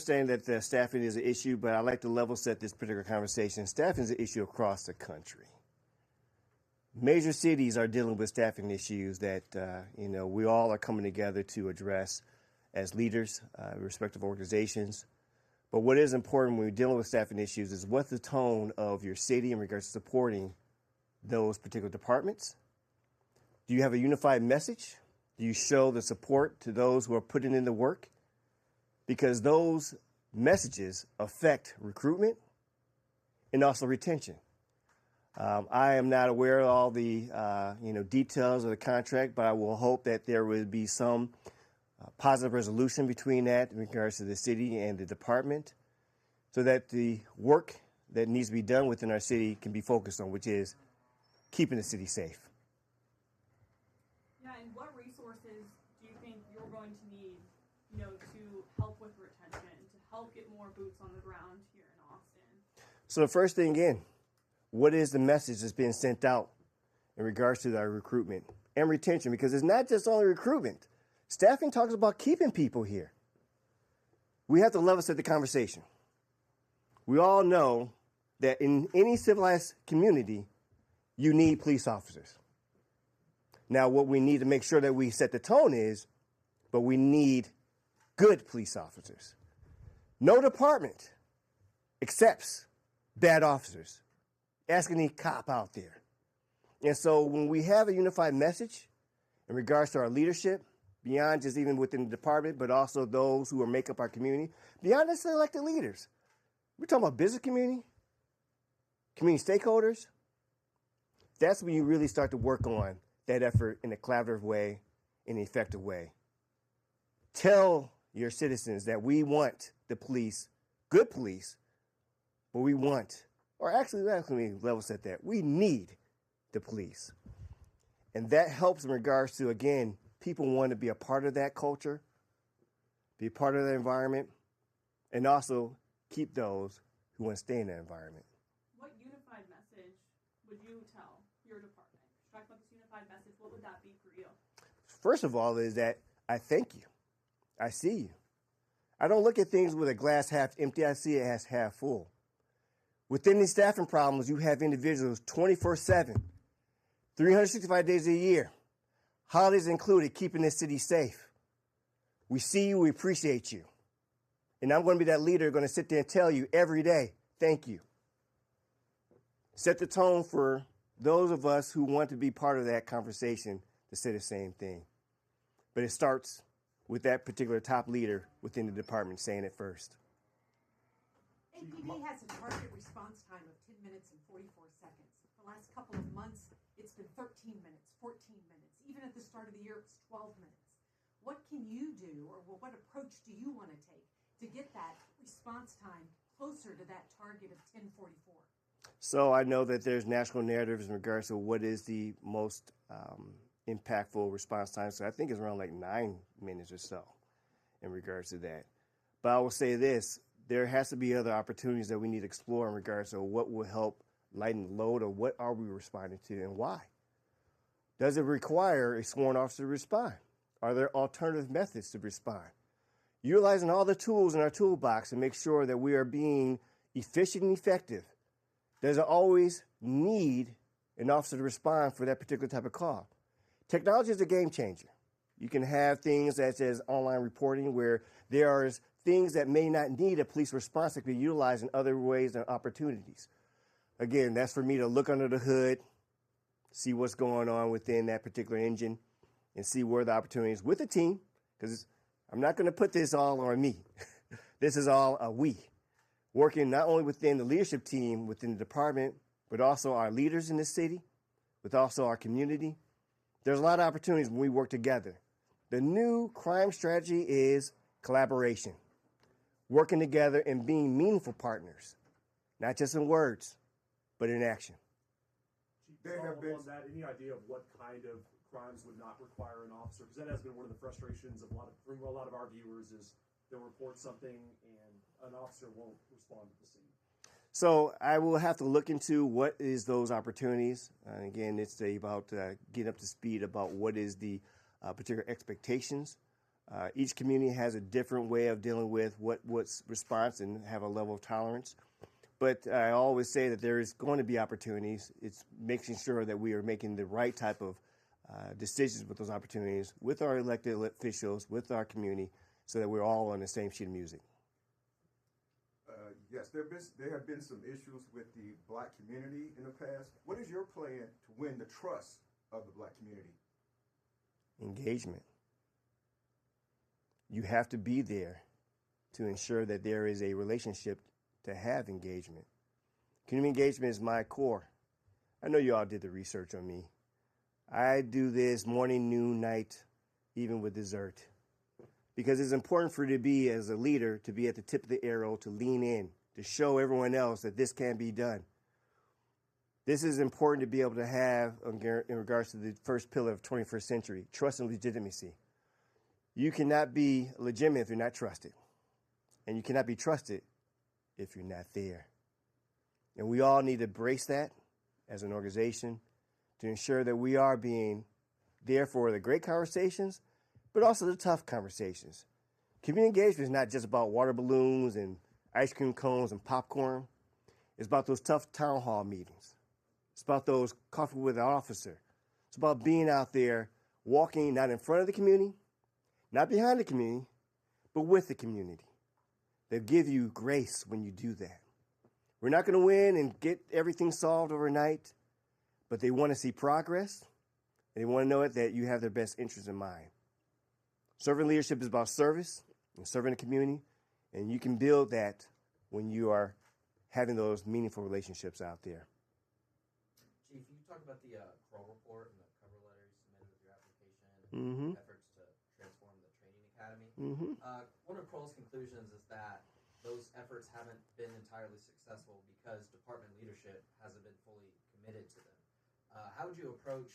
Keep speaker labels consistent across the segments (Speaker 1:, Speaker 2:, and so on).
Speaker 1: understanding that the staffing is an issue, but I'd like to level set this particular conversation. Staffing is an issue across the country. Major cities are dealing with staffing issues that, we all are coming together to address as leaders, respective organizations. But what is important when we're dealing with staffing issues is what's the tone of your city in regards to supporting those particular departments? Do you have a unified message? Do you show the support to those who are putting in the work? Because those messages affect recruitment and also retention. I am not aware of all the details of the contract, but I will hope that there will be some positive resolution between that in regards to the city and the department, so that the work that needs to be done within our city can be focused on, which is keeping the city safe.
Speaker 2: Yeah, and what resources do you think you're going to need, to help with retention, to help get more boots on the ground here in Austin?
Speaker 1: So the first thing, again, what is the message that's being sent out in regards to our recruitment and retention? Because it's not just only recruitment. Staffing talks about keeping people here. We have to level set the conversation. We all know that in any civilized community, you need police officers. Now, what we need to make sure that we set the tone is, but we need good police officers. No department accepts bad officers. Ask any cop out there. And so when we have a unified message in regards to our leadership, beyond just even within the department, but also those who make up our community, beyond necessarily elected leaders. We're talking about business community stakeholders. That's when you really start to work on that effort in a collaborative way, in an effective way. Tell your citizens that we want the police, good police, but we want, or actually, let me level set that, we need the police. And that helps in regards to, again, people want to be a part of that culture, be a part of that environment, and also keep those who want to stay in that environment.
Speaker 2: What unified message would you tell your department? Talk about this unified message. What would that be for you?
Speaker 1: First of all, is that I thank you. I see you. I don't look at things with a glass half empty. I see it as half full. Within these staffing problems, you have individuals 24/7, 365 days a year, holidays included, keeping this city safe. We see you, we appreciate you. And I'm going to be that leader going to sit there and tell you every day, thank you. Set the tone for those of us who want to be part of that conversation to say the same thing. But it starts with that particular top leader within the department saying it first.
Speaker 3: APD has a target response time of 10 minutes and 44 seconds. The last couple of months, it's been 13 minutes, 14 minutes. Even at the start of the year, it was 12 minutes. What can you do, or what approach do you want to take to get that response time closer to that target of 10:44?
Speaker 1: So I know that there's national narratives in regards to what is the most impactful response time. So I think it's around like 9 minutes or so in regards to that. But I will say this, there has to be other opportunities that we need to explore in regards to what will help lighten the load, or what are we responding to and why? Does it require a sworn officer to respond? Are there alternative methods to respond? Utilizing all the tools in our toolbox to make sure that we are being efficient and effective. Does it always need an officer to respond for that particular type of call? Technology is a game changer. You can have things such as online reporting where there are things that may not need a police response that can be utilized in other ways and opportunities. Again, that's for me to look under the hood, see what's going on within that particular engine, and see where the opportunities with the team, because I'm not going to put this all on me. This is all a we. Working not only within the leadership team, within the department, but also our leaders in the city, with also our community. There's a lot of opportunities when we work together. The new crime strategy is collaboration, working together and being meaningful partners, not just in words, but in action.
Speaker 4: Chief, on that, any idea of what kind of crimes would not require an officer? Because that has been one of the frustrations of a lot of our viewers is they'll report something and an officer won't respond to the scene.
Speaker 1: So I will have to look into what is those opportunities. Again, it's about getting up to speed about what is the particular expectations Each community has a different way of dealing with what's response and have a level of tolerance. But I always say that there is going to be opportunities. It's making sure that we are making the right type of decisions with those opportunities, with our elected officials, with our community, so that we're all on the same sheet of music.
Speaker 5: Yes, there have been some issues with the black community in the past. What is your plan to win the trust of the black community?
Speaker 1: Engagement. You have to be there to ensure that there is a relationship to have engagement. Community engagement is my core. I know you all did the research on me. I do this morning, noon, night, even with dessert. Because it's important for you to be, as a leader, to be at the tip of the arrow, to lean in, to show everyone else that this can be done. This is important to be able to have in regards to the first pillar of 21st century, trust and legitimacy. You cannot be legitimate if you're not trusted. And you cannot be trusted if you're not there. And we all need to embrace that as an organization to ensure that we are being there for the great conversations, but also the tough conversations. Community engagement is not just about water balloons and ice cream cones and popcorn. It's about those tough town hall meetings. It's about those coffee with an officer. It's about being out there, walking not in front of the community, not behind the community, but with the community. They'll give you grace when you do that. We're not going to win and get everything solved overnight, but they want to see progress, and they want to know that you have their best interests in mind. Servant leadership is about service and serving the community, and you can build that when you are having those meaningful relationships out there.
Speaker 6: Chief, you talked about the Kroll report and the cover letter you submitted with your application and efforts to transform the training academy. One of Kroll's conclusions is that those efforts haven't been entirely successful because department leadership hasn't been fully committed to them. How would you approach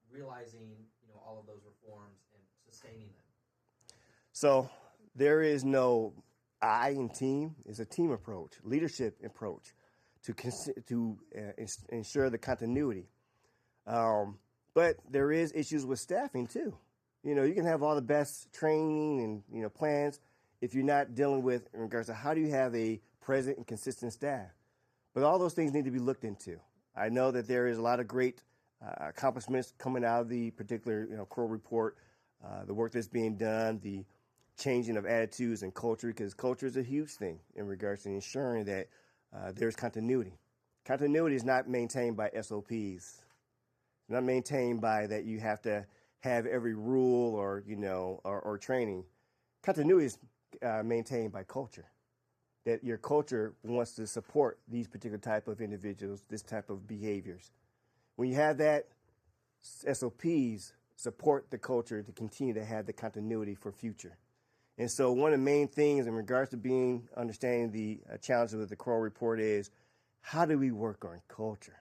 Speaker 6: realizing, all of those reforms and sustaining them?
Speaker 1: So there is no I in team. It's a team approach, leadership approach to ensure the continuity. But there is issues with staffing too. You can have all the best training and plans if you're not dealing with in regards to how do you have a present and consistent staff. But all those things need to be looked into. I know that there is a lot of great accomplishments coming out of the particular Kroll report, the work that's being done, the changing of attitudes and culture, because culture is a huge thing in regards to ensuring that there's continuity. Continuity is not maintained by SOPs. It's not maintained by that you have to have every rule or training. Continuity is maintained by culture. That your culture wants to support these particular type of individuals, this type of behaviors. When you have that, SOPs support the culture to continue to have the continuity for future. And so one of the main things in regards to understanding the challenges with the Kroll report is, how do we work on culture?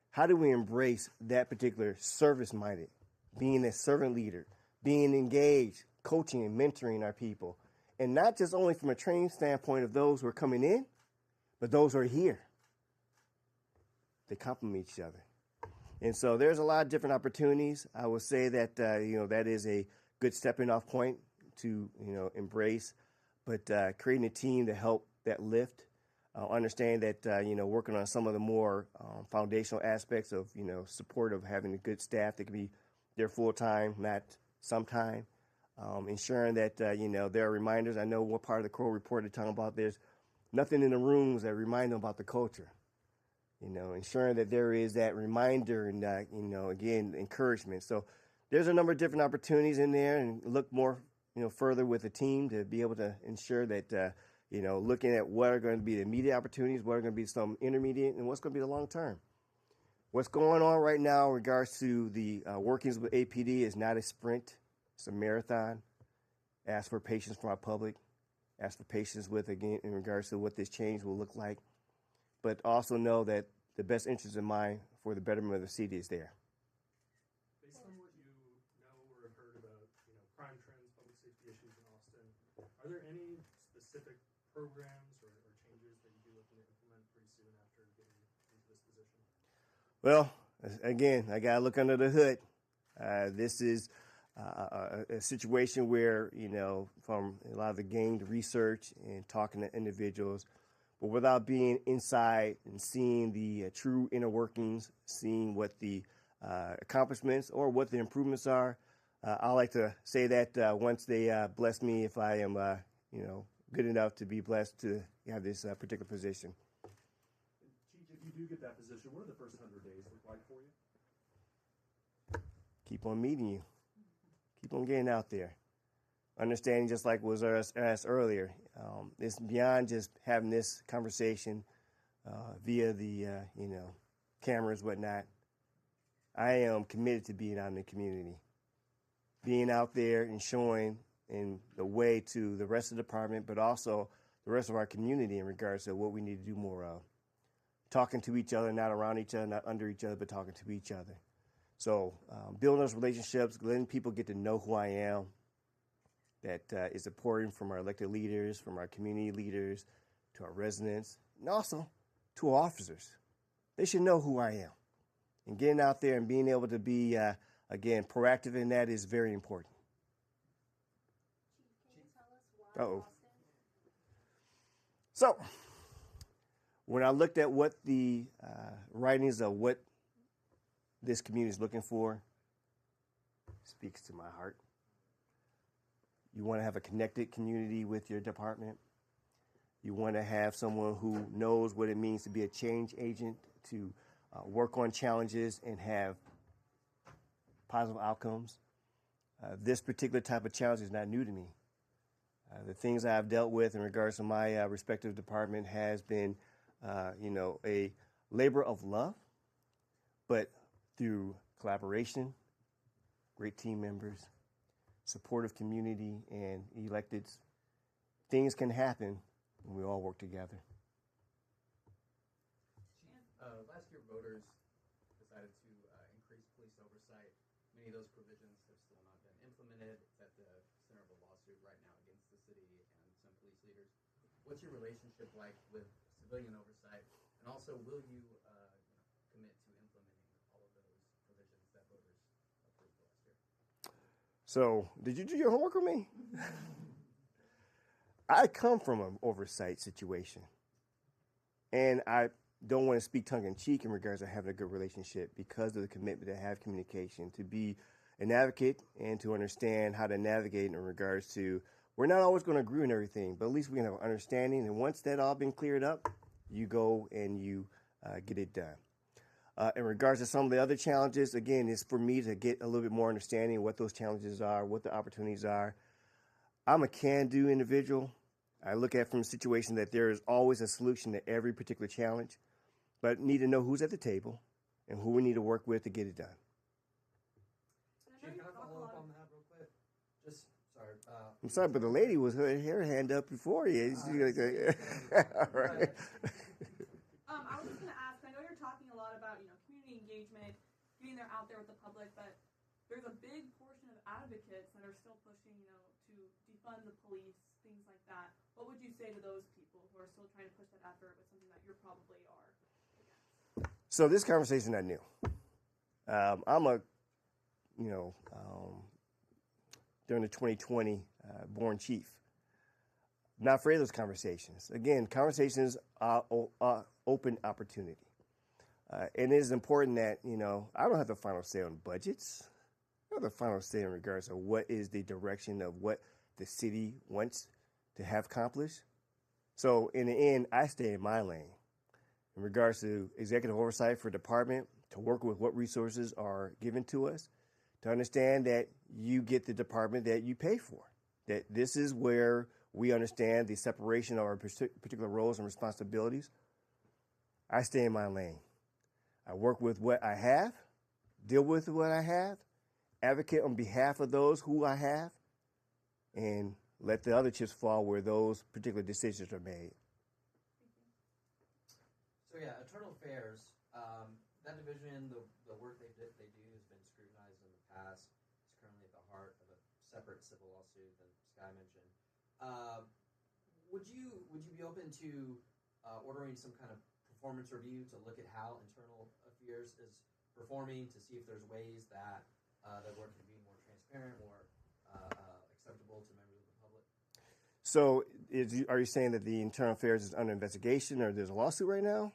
Speaker 1: How do we embrace that particular service-minded, being a servant leader, being engaged, coaching and mentoring our people, and not just only from a training standpoint of those who are coming in, but those who are here. They complement each other. And so there's a lot of different opportunities. I would say that, that is a good stepping off point to, embrace, but creating a team to help that lift, understand that, working on some of the more foundational aspects of, support of having a good staff that can be there full time, not sometime, ensuring that, there are reminders. I know what part of the Kroll report they're talking about, there's nothing in the rooms that remind them about the culture. Ensuring that there is that reminder and, again, encouragement. So there's a number of different opportunities in there, and look more, further with the team to be able to ensure that, looking at what are going to be the immediate opportunities, what are going to be some intermediate, and what's going to be the long term. What's going on right now in regards to the workings with APD is not a sprint. It's a marathon. Ask for patience from our public. Ask for patience again, in regards to what this change will look like. But also know that the best interest in mind for the betterment of the city is there.
Speaker 4: Based on what you know or have heard about, crime trends, public safety issues in Austin, are there any specific programs or changes that you'd be looking to implement pretty soon after getting into this position?
Speaker 1: Well, again, I got to look under the hood. This is a situation where, from a lot of the gained research and talking to individuals, but without being inside and seeing the true inner workings, seeing what the accomplishments or what the improvements are. I like to say that once they bless me, if I am, good enough to be blessed to have this particular position.
Speaker 4: Chief, if you do get that position, what are the first 100 days look like for you?
Speaker 1: Keep on meeting you. Keep on getting out there. Understanding, just like was asked earlier, it's beyond just having this conversation via the, cameras, whatnot. I am committed to being out in the community, being out there and showing in the way to the rest of the department, but also the rest of our community in regards to what we need to do more of. Talking to each other, not around each other, not under each other, but talking to each other. So building those relationships, letting people get to know who I am, that is important from our elected leaders, from our community leaders, to our residents, and also to our officers. They should know who I am. And getting out there and being able to be, again, proactive in that is very important. Uh-oh. So, when I looked at what the writings of what this community is looking for, speaks to my heart. You want to have a connected community with your department. You want to have someone who knows what it means to be a change agent, to work on challenges and have positive outcomes. This particular type of challenge is not new to me. The things I've dealt with in regards to my respective department has been, a labor of love, but through collaboration, great team members, supportive community, and electeds, things can happen when we all work together.
Speaker 6: Last year, voters decided to increase police oversight. Many of those provisions have still not been implemented. It's at the center of a lawsuit right now against the city and some police leaders. What's your relationship like with civilian oversight? And also, will you commit to implementing all of those provisions that voters approved last year?
Speaker 1: So, did you do your homework with me? I come from an oversight situation. And I don't want to speak tongue-in-cheek in regards to having a good relationship because of the commitment to have communication, to be an advocate, and to understand how to navigate in regards to, we're not always going to agree on everything, but at least we can have an understanding. And once that all been cleared up, you go and you get it done. In regards to some of the other challenges, again, it's for me to get a little bit more understanding of what those challenges are, what the opportunities are. I'm a can-do individual. I look at it from a situation that there is always a solution to every particular challenge, but need to know who's at the table and who we need to work with to get it done.
Speaker 6: Chief, can I follow up on that real quick? Just, sorry.
Speaker 1: I'm sorry, but the lady was her hand up before you. All right.
Speaker 2: I was just going to ask, I know you're talking a lot about, community engagement, getting there out there with the public, but there's a big portion of advocates that are still pushing, to defund the police, things like that. What would you say to those people who are still trying to push that effort with something that you probably are against?
Speaker 1: So this conversation is not new. I'm a, during the 2020 born chief. Not afraid of those conversations. Again, conversations are open opportunity. And it is important that, I don't have the final say on budgets. I have the final say in regards to what is the direction of what the city wants to have accomplished. So in the end, I stay in my lane. In regards to executive oversight for department, to work with what resources are given to us, to understand that you get the department that you pay for, that this is where we understand the separation of our particular roles and responsibilities. I stay in my lane. I work with what I have, deal with what I have, advocate on behalf of those who I have, and let the other chips fall where those particular decisions are made.
Speaker 6: So yeah, Internal Affairs, that division, the work they do has been scrutinized in the past. It's currently at the heart of a separate civil lawsuit that Sky mentioned. Would you be open to ordering some kind of performance review to look at how Internal Affairs is performing, to see if there's ways that their work can be more transparent? transparent, more acceptable to members of the public?
Speaker 1: So, are you saying that the internal affairs is under investigation, or there's a lawsuit right now?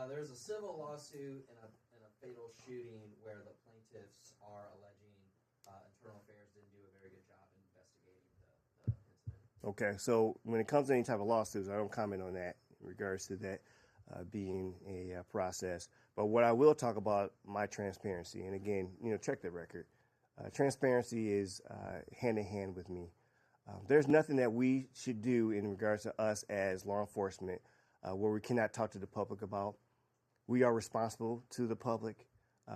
Speaker 6: There's a civil lawsuit in a fatal shooting where the plaintiffs are alleging internal affairs didn't do a very good job in investigating the incident.
Speaker 1: Okay, so when it comes to any type of lawsuits, I don't comment on that in regards to that being a process. But what I will talk about, my transparency, and again, check the record. Transparency is hand in hand with me. There's nothing that we should do in regards to us as law enforcement where we cannot talk to the public about. We are responsible to the public,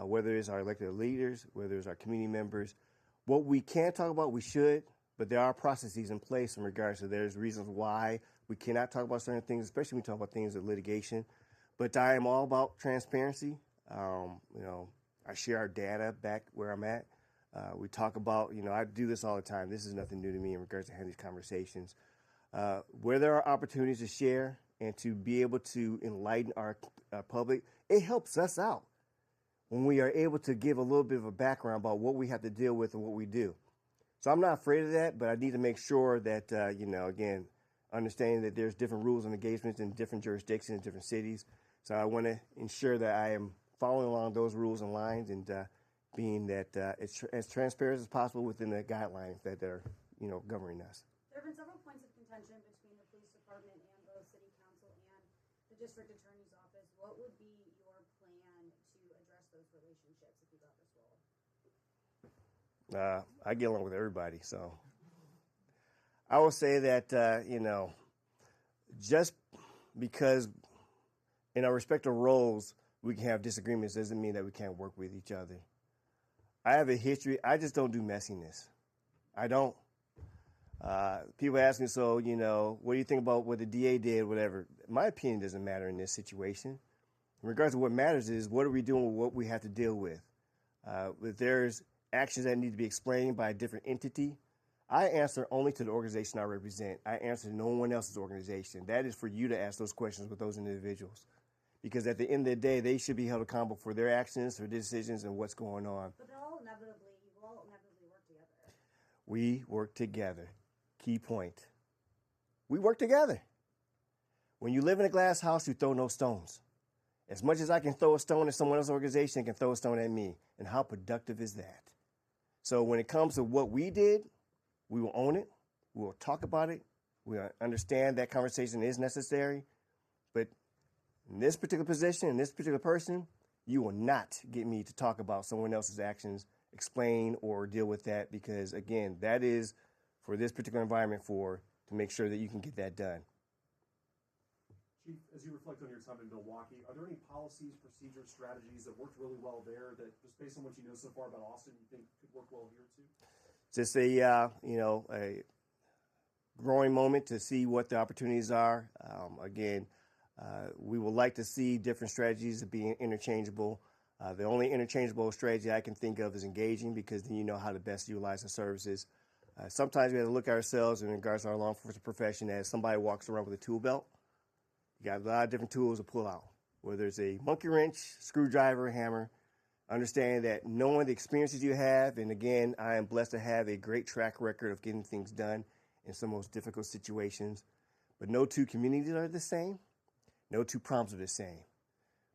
Speaker 1: whether it's our elected leaders, whether it's our community members. What we can talk about, we should, but there are processes in place in regards to there's reasons why we cannot talk about certain things, especially when we talk about things of litigation. But I am all about transparency. I share our data back where I'm at. We talk about, I do this all the time. This is nothing new to me in regards to having these conversations. Where there are opportunities to share and to be able to enlighten our public, it helps us out when we are able to give a little bit of a background about what we have to deal with and what we do. So I'm not afraid of that, but I need to make sure that, again, understanding that there's different rules and engagements in different jurisdictions, different cities. So I want to ensure that I am following along those rules and lines and being that it's as transparent as possible within the guidelines that are, governing us.
Speaker 7: There have been several points of contention between the police department and both city council and the district attorney's office. What would be your plan to address those relationships if you got this role?
Speaker 1: I get along with everybody, so I will say that, just because in our respective roles we can have disagreements doesn't mean that we can't work with each other. I have a history. I just don't do messiness. I don't. People ask me, so, what do you think about what the DA did, whatever. My opinion doesn't matter in this situation. In regards to what matters is what are we doing with what we have to deal with. If there's actions that need to be explained by a different entity, I answer only to the organization I represent. I answer to no one else's organization. That is for you to ask those questions with those individuals. Because at the end of the day, they should be held accountable for their actions, for decisions, and what's going on.
Speaker 7: But you will inevitably work together.
Speaker 1: We work together. Key point. We work together. When you live in a glass house, you throw no stones. As much as I can throw a stone at someone else's organization, can throw a stone at me. And how productive is that? So when it comes to what we did, we will own it. We will talk about it. We understand that conversation is necessary. But in this particular position, in this particular person, you will not get me to talk about someone else's actions, explain or deal with that because, again, that is for this particular environment to make sure that you can get that done.
Speaker 4: Chief, as you reflect on your time in Milwaukee, are there any policies, procedures, strategies that worked really well there that, just based on what you know so far about Austin, you think could work well here too?
Speaker 1: Just a growing moment to see what the opportunities are. We would like to see different strategies being interchangeable. The only interchangeable strategy I can think of is engaging because then you know how to best utilize the services. Sometimes we have to look at ourselves in regards to our law enforcement profession as somebody walks around with a tool belt. You got a lot of different tools to pull out, whether it's a monkey wrench, screwdriver, hammer. Understanding that knowing the experiences you have, and again, I am blessed to have a great track record of getting things done in some of the most difficult situations. But no two communities are the same. No two problems are the same.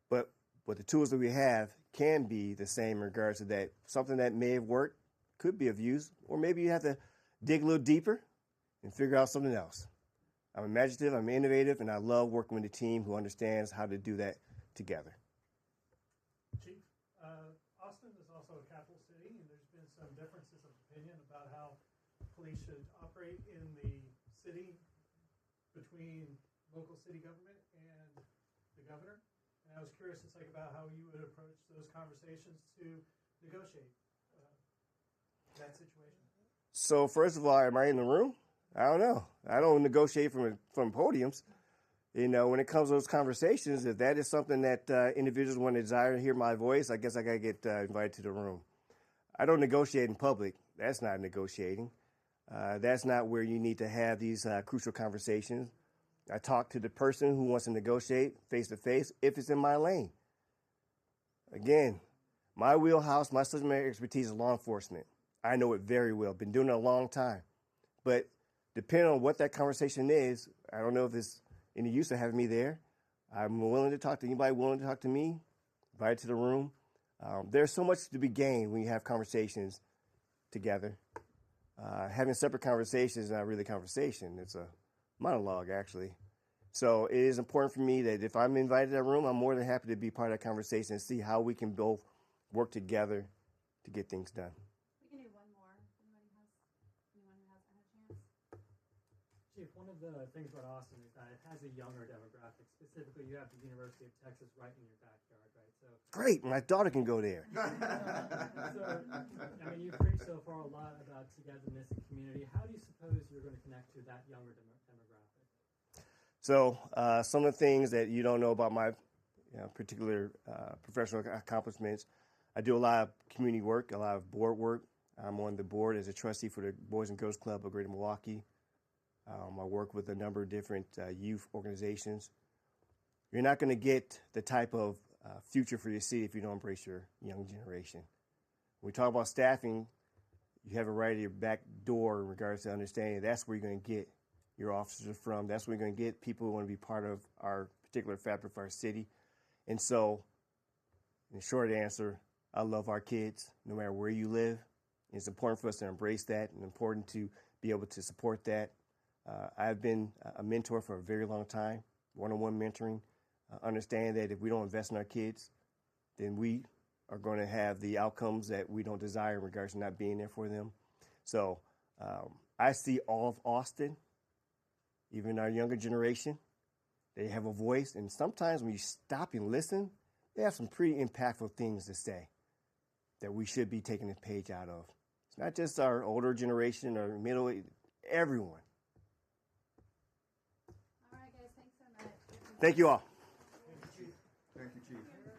Speaker 1: But the tools that we have can be the same in regards to that. Something that may have worked could be of use, or maybe you have to dig a little deeper and figure out something else. I'm imaginative, I'm innovative, and I love working with a team who understands how to do that together.
Speaker 8: Chief, Austin is also a capital city, and there's been some differences of opinion about how police should operate in the city between local city government and the governor. And I was curious to think about how you would approach those conversations to negotiate that situation.
Speaker 1: So first of all, am I in the room? I don't know. I don't negotiate from podiums. When it comes to those conversations, if that is something that individuals want to desire to hear my voice, I guess I got to get invited to the room. I don't negotiate in public. That's not negotiating. That's not where you need to have these crucial conversations. I talk to the person who wants to negotiate face-to-face if it's in my lane. Again, my wheelhouse, my subject matter expertise is law enforcement. I know it very well. Been doing it a long time. But depending on what that conversation is, I don't know if it's any use of having me there. I'm willing to talk to anybody willing to talk to me, invite to the room. There's so much to be gained when you have conversations together. Having separate conversations is not really a conversation. It's a monologue, actually. So it is important for me that if I'm invited to that room, I'm more than happy to be part of that conversation and see how we can both work together to get things done.
Speaker 7: We can do one more. Anyone who hasn't had a chance?
Speaker 9: Chief, one of the things about Austin is that it has a younger demographic. Specifically, you have the University of Texas right in your backyard, right? So
Speaker 1: Great, my daughter can go there.
Speaker 9: so, I mean, you've preached so far a lot about togetherness and community. How do you suppose you're going to connect to that younger demographic?
Speaker 1: So some of the things that you don't know about my particular professional accomplishments, I do a lot of community work, a lot of board work. I'm on the board as a trustee for the Boys and Girls Club of Greater Milwaukee. I work with a number of different youth organizations. You're not going to get the type of future for your city if you don't embrace your young generation. When we talk about staffing, you have it right at your back door in regards to understanding that's where you're going to get your officers from. That's where you're going to get people who want to be part of our particular fabric of our city. And so, in short answer, I love our kids no matter where you live. It's important for us to embrace that and important to be able to support that. I've been a mentor for a very long time, one-on-one mentoring, understanding that if we don't invest in our kids, then we are going to have the outcomes that we don't desire in regards to not being there for them. So I see all of Austin, even our younger generation, they have a voice. And sometimes when you stop and listen, they have some pretty impactful things to say that we should be taking a page out of. It's not just our older generation or middle, everyone.
Speaker 7: All right, guys, thanks so much.
Speaker 1: Thank you all.
Speaker 5: Thank you, Chief.